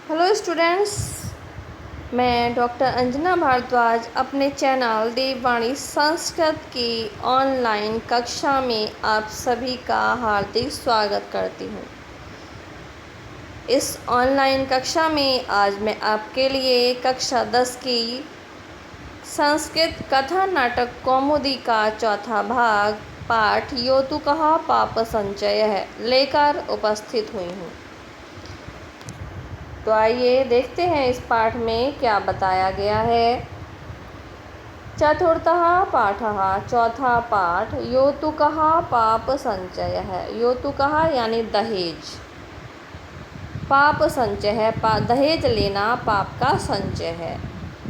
Hello students, मैं doctor Anjana Bhardwaj अपने channel देववाणी संस्कृत की ऑनलाइन कक्षा में आप सभी का हार्दिक स्वागत करती हूँ। इस ऑनलाइन कक्षा में आज मैं आपके लिए कक्षा 10 की संस्कृत कथा नाटक कौमुदी का चौथा भाग पाठ यो तु कहा पाप संचय है लेकर उपस्थित हुई हूँ। तो आइए देखते हैं इस पाठ में क्या बताया गया है। चतुर्थः पाठः, चौथा पाठ यौतुकः पाप संचय है। यौतुकः यानी दहेज, पाप संचय है, दहेज लेना पाप का संचय है।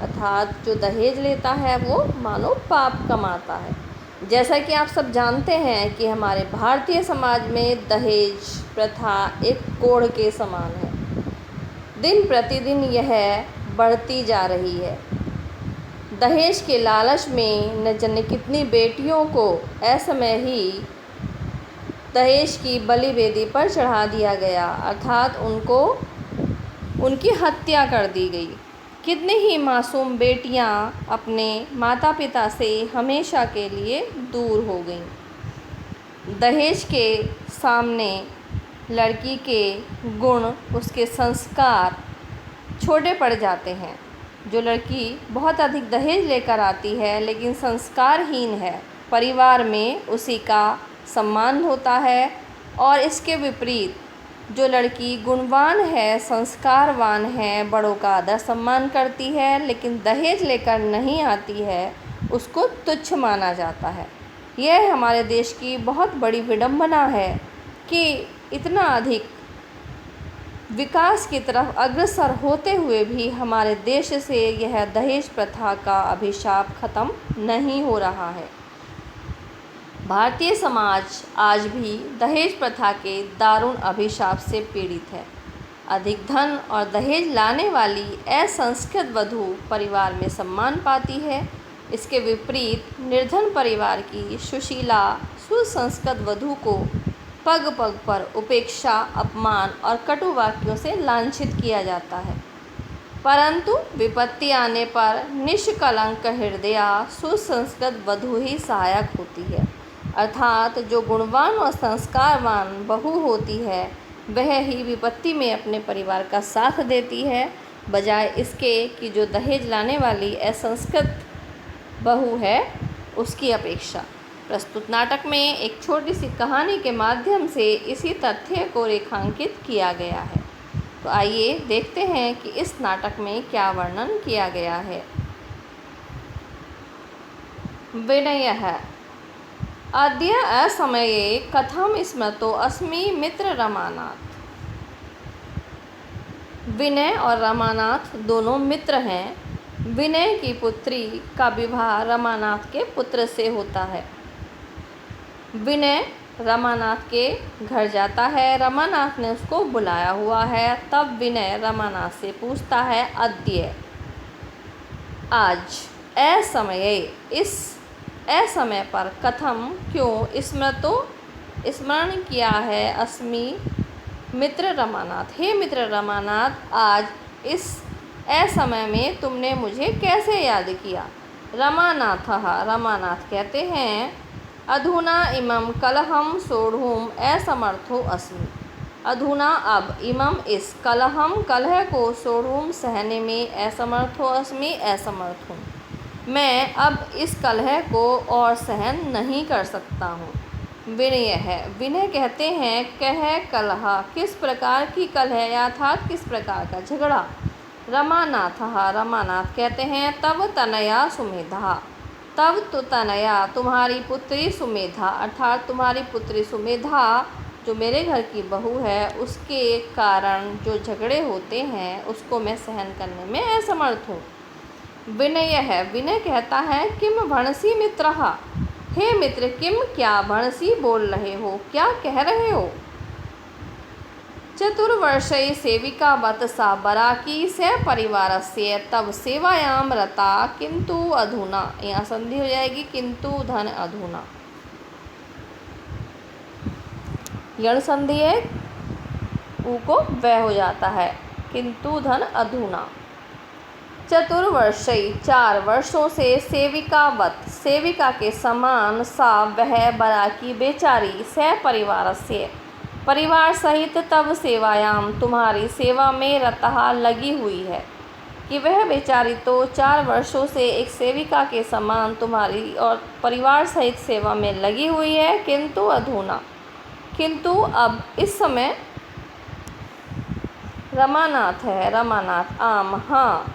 अर्थात जो दहेज लेता है वो मानो पाप कमाता है। जैसा कि आप सब जानते हैं कि हमारे भारतीय समाज में दहेज प्रथा एक कोढ़ के समान है। दिन प्रतिदिन यह बढ़ती जा रही है। दहेज के लालच में न जाने कितनी बेटियों को असमय ही दहेज की बलि वेदी पर चढ़ा दिया गया, अर्थात उनकी हत्या कर दी गई। कितनी ही मासूम बेटियां अपने माता पिता से हमेशा के लिए दूर हो गईं। दहेज के सामने लड़की के गुण, उसके संस्कार छोटे पड़ जाते हैं। जो लड़की बहुत अधिक दहेज लेकर आती है लेकिन संस्कारहीन है, परिवार में उसी का सम्मान होता है। और इसके विपरीत जो लड़की गुणवान है, संस्कारवान है, बड़ों का आदर सम्मान करती है लेकिन दहेज लेकर नहीं आती है, उसको तुच्छ माना जाता है। यह हमारे देश की बहुत बड़ी विडंबना है कि इतना अधिक विकास की तरफ अग्रसर होते हुए भी हमारे देश से यह दहेज प्रथा का अभिशाप खत्म नहीं हो रहा है। भारतीय समाज आज भी दहेज प्रथा के दारुण अभिशाप से पीड़ित है। अधिक धन और दहेज लाने वाली असंस्कृत वधू परिवार में सम्मान पाती है। इसके विपरीत निर्धन परिवार की सुशीला सुसंस्कृत वधू को पग पग पर उपेक्षा, अपमान और कटु वाक्यों से लांछित किया जाता है। परंतु विपत्ति आने पर निष्कलंक हृदया सुसंस्कृत वधू ही सहायक होती है। अर्थात जो गुणवान और संस्कारवान बहू होती है वह ही विपत्ति में अपने परिवार का साथ देती है, बजाय इसके कि जो दहेज लाने वाली असंस्कृत बहू है उसकी अपेक्षा। प्रस्तुत नाटक में एक छोटी सी कहानी के माध्यम से इसी तथ्य को रेखांकित किया गया है। तो आइए देखते हैं कि इस नाटक में क्या वर्णन किया गया है। विनयः अद्य असमये कथं स्मृतो अस्मि मित्र रमानाथ। विनय और रमानाथ दोनों मित्र हैं। विनय की पुत्री का विवाह रमानाथ के पुत्र से होता है। विनय रमानाथ के घर जाता है। रमानाथ ने उसको बुलाया हुआ है। तब विनय रमानाथ से पूछता है, अद्य आज, असमये इस असमय पर, कथम क्यों, स्मृतो स्मरण किया है, अस्मि मित्र रमानाथ, हे मित्र रमानाथ, आज इस असमय में तुमने मुझे कैसे याद किया। रमानाथः रमानाथ कहते हैं, अधुना इमं कलहं सोढ़ुम असमर्थो अस्मि। अधुना अब, इमं इस, कलहं कलह को, सोढ़ुम सहने में, असमर्थो अस्मि असमर्थ हूँ। मैं अब इस कलह को और सहन नहीं कर सकता हूँ। विनय है, विनय कहते हैं, कह कलह, किस प्रकार की कलह अर्थात किस प्रकार का झगड़ा। रमानाथः रमानाथ कहते हैं, तव तनया सुमेधा, तब तो तनया तुम्हारी पुत्री सुमेधा, अर्थात तुम्हारी पुत्री सुमेधा जो मेरे घर की बहू है उसके कारण जो झगड़े होते हैं उसको मैं सहन करने में असमर्थ हूँ। विनय है, विनय कहता है, किम भणसी मित्रः, हे मित्र, किम क्या, भणसी बोल रहे हो, क्या कह रहे हो। चतुर्वर्षे सेविकावत् सा बराकी स परिवारस्य तब सेवायाम रता किंतु अधुना, यहाँ संधि हो जाएगी, किंतु धन अधुना। यण संधि है, ऊ को वह हो जाता है, किंतु धन अधुना। चतुर्वर्षई 4 वर्षों से सेविकावत सेविका के समान सा वह बरा की बेचारी सपरिवारस्य परिवार सहित तब सेवायाम तुम्हारी सेवा में रतः लगी हुई है। कि वह बेचारी तो 4 वर्षों से एक सेविका के समान तुम्हारी और परिवार सहित सेवा में लगी हुई है, किंतु अधुना किंतु अब इस समय। रमानाथ है, रमानाथ आम हाँ।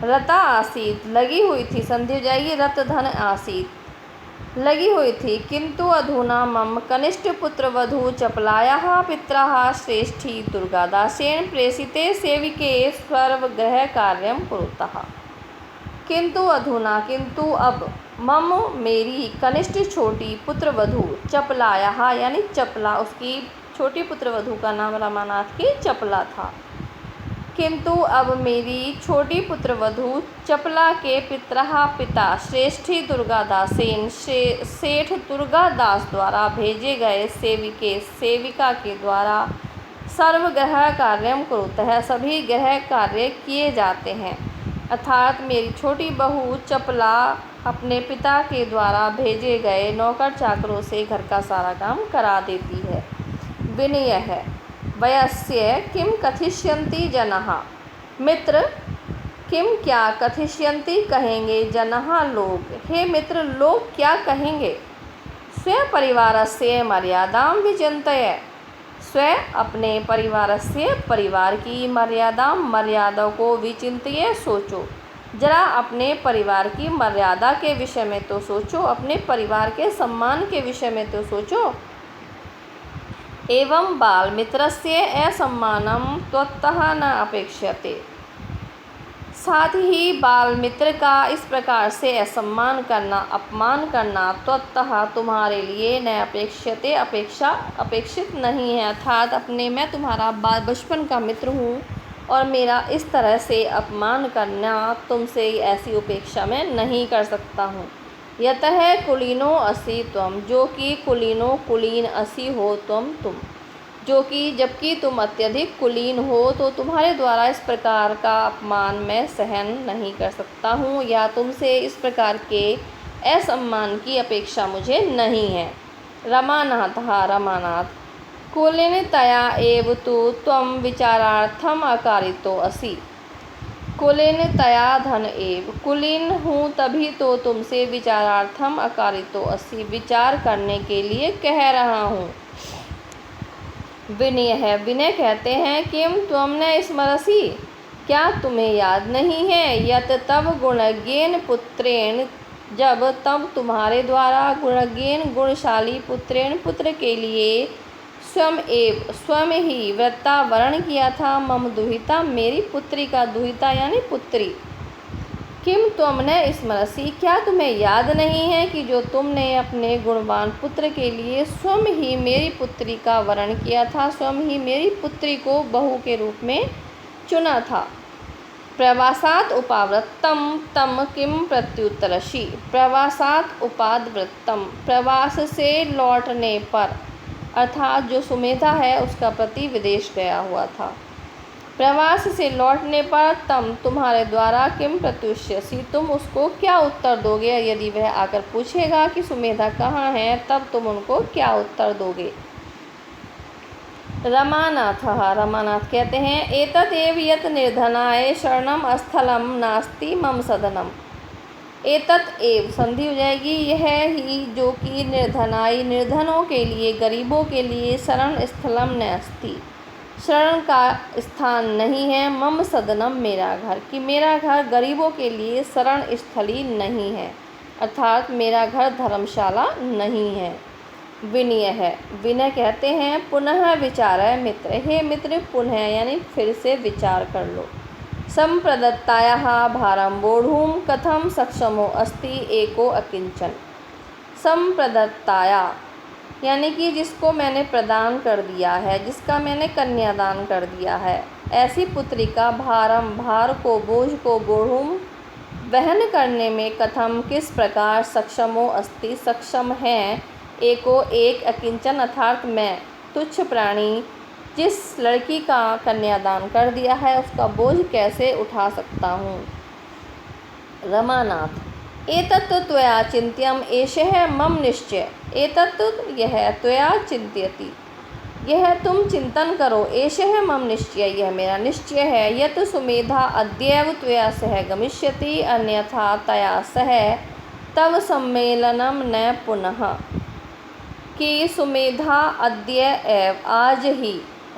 रता आसीत लगी हुई थी, संधि हो जाएगी, रत धन आसीत लगी हुई थी, किंतु अधुना मम कनिष्ठ पुत्र वधू चपलायाः पित्रा श्रेष्ठी दुर्गादासेन प्रेषिते सेविके सर्वगृह कार्यं कुरुतः। किंतु अधुना किंतु अब मम मेरी कनिष्ठ छोटी पुत्र वधू चपलायाः यानी चपला, उसकी छोटी पुत्र वधू का नाम रमानाथ की चपला था। किंतु अब मेरी छोटी पुत्र वधू चपला के पिता श्रेष्ठी दुर्गादासेन सेठ दुर्गादास द्वारा भेजे गए सेविका के द्वारा सर्वगृह कार्यम कुरुतः सभी गृह कार्य किए जाते हैं। अर्थात मेरी छोटी बहू चपला अपने पिता के द्वारा भेजे गए नौकर चाकरों से घर का सारा काम करा देती है। विनय है, वयस्य किम कथिष्यन्ति जनः मित्र, किम क्या कथिष्यन्ति कहेंगे, जनः लोग, हे मित्र लोग क्या कहेंगे। स्वपरिवारस्य मर्यादां विचिन्तय स्वयं अपने परिवारस्य परिवार की मर्यादा को विचिंत्य सोचो। जरा अपने परिवार की मर्यादा के विषय में तो सोचो, अपने परिवार के सम्मान के विषय में तो सोचो। एवं बाल मित्रस्य असम्मानं त्वत्तः न अपेक्ष्यते। साथ ही बाल मित्र का इस प्रकार से असम्मान करना, अपमान करना त्वत्तः तुम्हारे लिए न अपेक्ष्यते अपेक्षित नहीं है। अर्थात मैं तुम्हारा बचपन का मित्र हूँ और मेरा इस तरह से अपमान करना तुमसे ऐसी उपेक्षा मैं नहीं कर सकता हूँ। यतः कुलीनो असि त्वम, जो कि कुलीन असि हो तुम जो कि जबकि तुम अत्यधिक कुलीन हो तो तुम्हारे द्वारा इस प्रकार का अपमान मैं सहन नहीं कर सकता हूँ, या तुमसे इस प्रकार के असम्मान की अपेक्षा मुझे नहीं है। रमानाथ कुलीनतया एव तु त्वं विचारार्थम अकारितो असि। कुलीनतया धन एव, कुलीन हूँ तभी तो तुमसे विचारार्थम अकारितो असि, विचार करने के लिए कह रहा हूँ। विनय है, विनय कहते हैं, किम त्वं स्मरसि, क्या तुम्हें याद नहीं है, यत तब गुणज्ञेन पुत्रेण, जब तब तुम्हारे द्वारा गुणज्ञेन गुणशाली पुत्रेण पुत्र के लिए स्वयं ही व्रता वर्ण किया था, मम दुहिता मेरी पुत्री का, दुहिता यानी पुत्री। किम त्वं स्मरसि, क्या तुम्हें याद नहीं है कि जो तुमने अपने गुणवान पुत्र के लिए स्वयं ही मेरी पुत्री का वर्ण किया था, स्वयं ही मेरी पुत्री को बहू के रूप में चुना था। प्रवासात उपावृत्तम तम किम प्रत्युत्तरसि, प्रवासात उपावृत्तम, प्रवास से लौटने पर, अर्थात जो सुमेधा है उसका पति विदेश गया हुआ था। प्रवास से लौटने पर तम तुम्हारे द्वारा किम प्रत्युष्यसि, तुम उसको क्या उत्तर दोगे। यदि वह आकर पूछेगा कि सुमेधा कहाँ है, तब तुम उनको क्या उत्तर दोगे। रमानाथ कहते हैं, एतत् एव यत् निर्धनाय शरणम स्थलम नास्ति मम सदनम। एतत् एव संधि हो जाएगी, यह ही जो कि निर्धनों के लिए, गरीबों के लिए शरण स्थलम नास्ति, शरण का स्थान नहीं है, मम सदनम मेरा घर, कि मेरा घर गरीबों के लिए शरण स्थली नहीं है, अर्थात मेरा घर धर्मशाला नहीं है। विनय है, विनय कहते हैं, पुनः विचारय मित्र, हे मित्र पुनः यानी फिर से विचार कर लो। संप्रदत्तायाः भारं वोढुं कथं सक्षमो अस्ति एको अकिंचन। संप्रदत्ताया यानी कि जिसको मैंने प्रदान कर दिया है, जिसका मैंने कन्यादान कर दिया है, ऐसी पुत्री का भार को, बोझ को, वोढुं वहन करने में, कथम किस प्रकार, सक्षमो अस्ति सक्षम है, एको एक, अकिंचन अर्थात मैं तुच्छ प्राणी, जिस लड़की का कन्यादान कर दिया है उसका बोझ कैसे उठा सकता हूँ। रमानाथ। एतत् त्वया चिन्त्यम् एषः मम निश्चय। एतत् यह त्वया चिन्त्यति यह तुम चिंतन करो, एषः मम निश्चय यह मेरा निश्चय है, यत् सुमेधा अद्यैव त्वया सह गमिष्यति अन्यथा तया सह तव सम्मेलनम न पुनः। कि सुमेधा अद्य एव आज ही,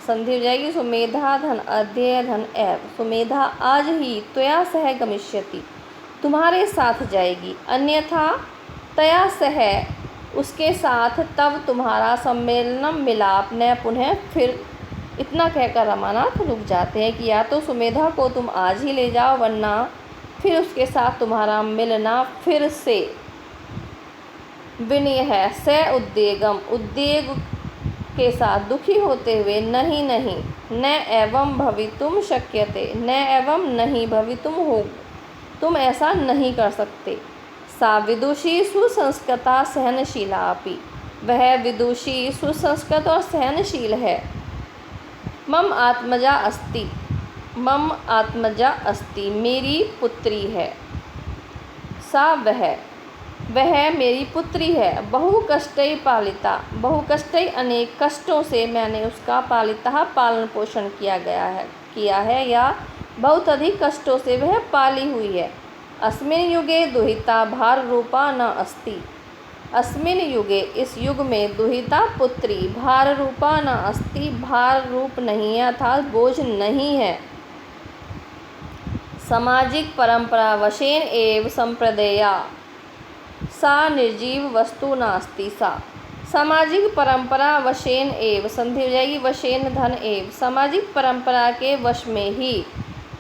संधि हो जाएगी सुमेधा धन अद्य धन एव, सुमेधा आज ही त्वया सह गमिष्यति तुम्हारे साथ जाएगी, अन्यथा तया सह उसके साथ तब तुम्हारा सम्मेलनम मिलाप न पुनः। फिर इतना कहकर रमानाथ रुक जाते हैं कि या तो सुमेधा को तुम आज ही ले जाओ वरना फिर उसके साथ तुम्हारा मिलना फिर से। विनय है। स उद्वेगम उद्वेग के साथ दुखी होते हुए, नहीं नहीं, न एवं भवितुम शक्यते न एवं नहीं भवितुम हो, तुम ऐसा नहीं कर सकते। सा विदुषी सुसंस्कृता सहनशीला अपि, वह विदुषी सुसंस्कृत और सहनशील है। मम आत्मजा अस्ति, मम आत्मजा अस्ति, मेरी पुत्री है। सा वह मेरी पुत्री है। बहु कष्टै पालिता, बहु कष्टै अनेक कष्टों से मैंने उसका पालिता पालन पोषण किया है या बहुत अधिक कष्टों से वह पाली हुई है। अस्मिन् युगे दुहिता भार रूपा न अस्ति, अस्मिन् युगे इस युग में दुहिता पुत्री भार रूपा न अस्ति, भार रूप नहीं है अर्थात बोझ नहीं है। सामाजिक परंपरा वशेन एव संप्रदेया सा निर्जीव वस्तु नास्ति। सा सामाजिक परंपरा वशेन एव, संधि हो जाएगी वशेन धन एव, सामाजिक परंपरा के वश में ही,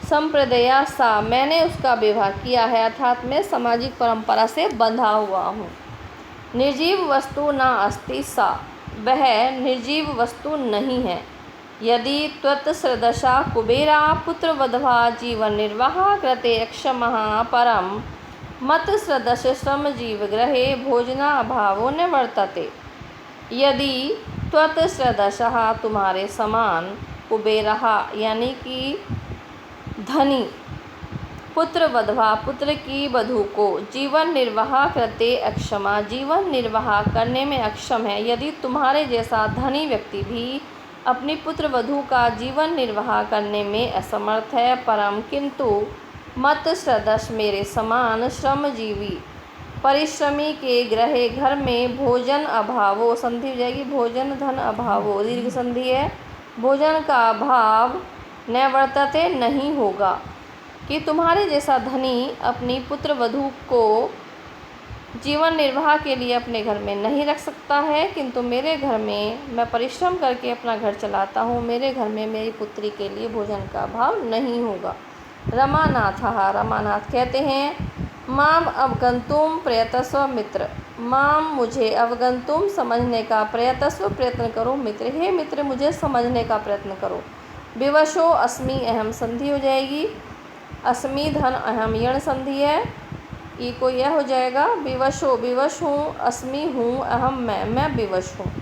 संप्रदेया सा मैंने उसका विवाह किया है अर्थात मैं सामाजिक परंपरा से बंधा हुआ हूँ। निर्जीव वस्तु न अस्ति, सा वह निर्जीव वस्तु नहीं है। यदि त्वत्सदृशा कुबेरा पुत्रवधवा जीवन निर्वाह कृते क्षमः परम मत सदृश श्रम जीव ग्रहे भोजना अभावो न वर्तते। यदि त्वत्सदृशः तुम्हारे समान, कुबेरः यानी कि धनी, पुत्र वधवा पुत्र की वधू को, जीवन निर्वाह करते अक्षमा जीवन निर्वाह करने में अक्षम है। यदि तुम्हारे जैसा धनी व्यक्ति भी अपनी पुत्र वधू का जीवन निर्वाह करने में असमर्थ है, परम किंतु मत सदृश मेरे समान श्रमजीवी परिश्रमी के ग्रहे घर में भोजन अभावो, संधि हो जाएगी भोजन धन अभावो, दीर्घ संधि है, भोजन का अभाव न वर्तते नहीं होगा। कि तुम्हारे जैसा धनी अपनी पुत्र वधू को जीवन निर्वाह के लिए अपने घर में नहीं रख सकता है, किंतु मेरे घर में मैं परिश्रम करके अपना घर चलाता हूँ, मेरे घर में मेरी पुत्री के लिए भोजन का अभाव नहीं होगा। रमानाथः रमानाथ कहते हैं, माम अवगंतुम प्रयतस्व मित्र, माम मुझे अवगंतुम समझने का, प्रयतस्व प्रयत्न करो मित्र, हे मित्र मुझे समझने का प्रयत्न करो। विवशो अस्मि अहम, संधि हो जाएगी अस्मि धन अहम, यण संधि है, ई को यह हो जाएगा। विवशो विवश हूँ, अस्मि हूँ, अहम मैं विवश हूँ।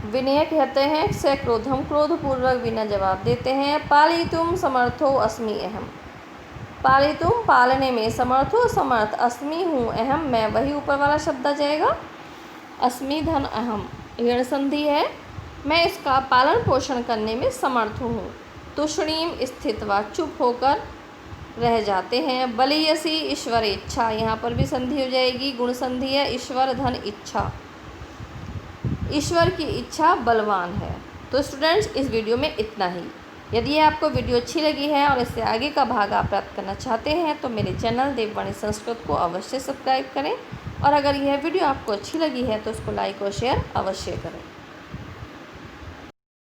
विनय कहते हैं से क्रोधम, क्रोधपूर्वक विनय जवाब देते हैं। पालितुम समर्थो अस्मि अहम, पालितुम पालने में, समर्थो समर्थ, अस्मि हूँ, अहम मैं, वही ऊपर वाला शब्द आ जाएगा। अस्मि धन अहम यण संधि है, मैं इसका पालन पोषण करने में समर्थ हूँ। तुष्णीम स्थितवा चुप होकर रह जाते हैं। बलियसी ईश्वर इच्छा, यहाँ पर भी संधि हो जाएगी, गुण संधि है, ईश्वर धन इच्छा, ईश्वर की इच्छा बलवान है। तो स्टूडेंट्स इस वीडियो में इतना ही। यदि आपको वीडियो अच्छी लगी है और इससे आगे का भाग आप प्राप्त करना चाहते हैं तो मेरे चैनल देववाणी संस्कृत को अवश्य सब्सक्राइब करें, और अगर यह वीडियो आपको अच्छी लगी है तो उसको लाइक और शेयर अवश्य करें।